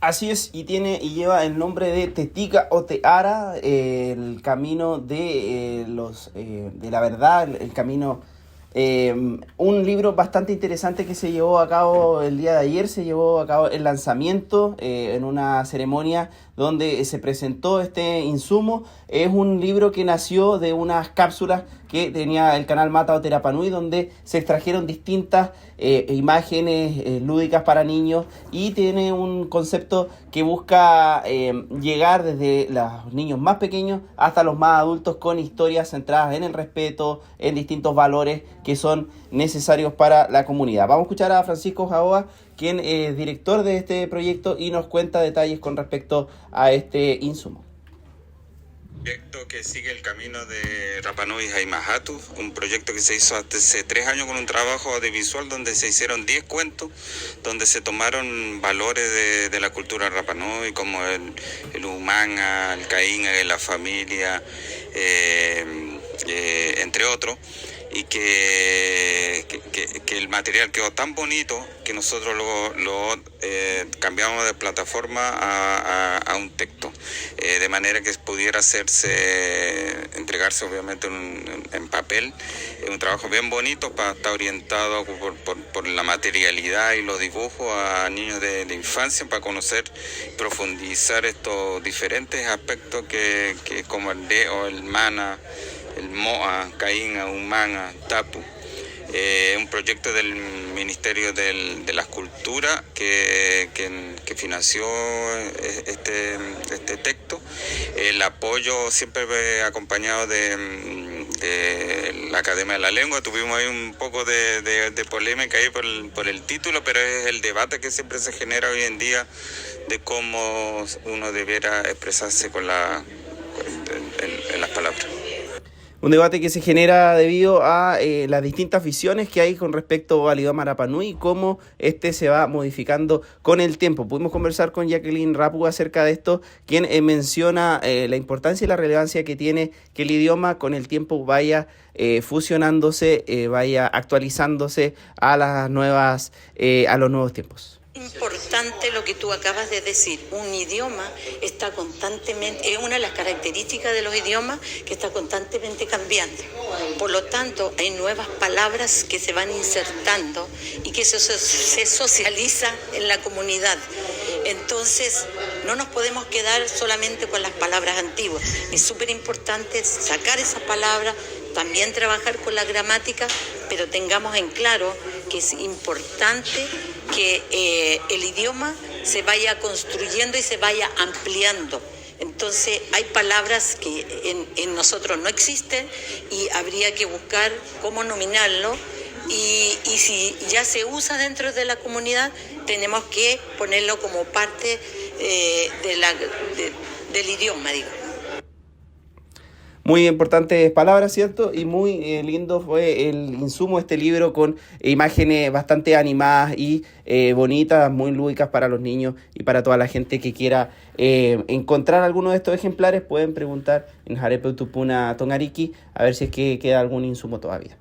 Así es, y lleva el nombre de Tetica o Teara, el camino de de la verdad, el camino, un libro bastante interesante que se llevó a cabo el día de ayer. Se llevó a cabo el lanzamiento en una ceremonia donde se presentó este insumo. Es un libro que nació de unas cápsulas que tenía el canal Mata o Terapanui, donde se extrajeron distintas imágenes lúdicas para niños, y tiene un concepto que busca llegar desde los niños más pequeños hasta los más adultos, con historias centradas en el respeto, en distintos valores que son necesarios para la comunidad. Vamos a escuchar a Francisco Jaoa, quien es director de este proyecto, y nos cuenta detalles con respecto a este insumo. Proyecto que sigue el camino de Rapa Nui Haimahatu, un proyecto que se hizo hace 3 años con un trabajo audiovisual donde se hicieron 10 cuentos, donde se tomaron valores de la cultura Rapa Nui, como el humanga, el caínga, la familia, entre otros, y que el material quedó tan bonito que nosotros lo cambiamos de plataforma a un texto, de manera que pudiera entregarse obviamente en papel. Es un trabajo bien bonito, está orientado por la materialidad y los dibujos a niños de infancia, para conocer, profundizar estos diferentes aspectos que como el deo, el mana, el moa, caínga, humanga, tapu. Un proyecto del Ministerio de las Culturas que financió este texto. El apoyo siempre acompañado de la Academia de la Lengua. Tuvimos ahí un poco de polémica ahí por el título, pero es el debate que siempre se genera hoy en día de cómo uno debiera expresarse en las palabras. Un debate que se genera debido a las distintas visiones que hay con respecto al idioma Rapa Nui y cómo este se va modificando con el tiempo. Pudimos conversar con Jacqueline Rapu acerca de esto, quien menciona la importancia y la relevancia que tiene que el idioma con el tiempo vaya fusionándose, vaya actualizándose a los nuevos tiempos. Importante lo que tú acabas de decir. Un idioma está constantemente, es una de las características de los idiomas, que está constantemente cambiando. Por lo tanto, hay nuevas palabras que se van insertando y que se socializa en la comunidad. Entonces, no nos podemos quedar solamente con las palabras antiguas. Es súper importante sacar esas palabras, también trabajar con la gramática, pero tengamos en claro que es importante que el idioma se vaya construyendo y se vaya ampliando. Entonces hay palabras que en nosotros no existen y habría que buscar cómo nominarlo, y si ya se usa dentro de la comunidad, tenemos que ponerlo como parte del idioma, digo. Muy importantes palabras, ¿cierto? Y muy lindo fue el insumo, este libro, con imágenes bastante animadas y bonitas, muy lúdicas para los niños y para toda la gente que quiera encontrar alguno de estos ejemplares. Pueden preguntar en Jarepe Utupuna Tongariki a ver si es que queda algún insumo todavía.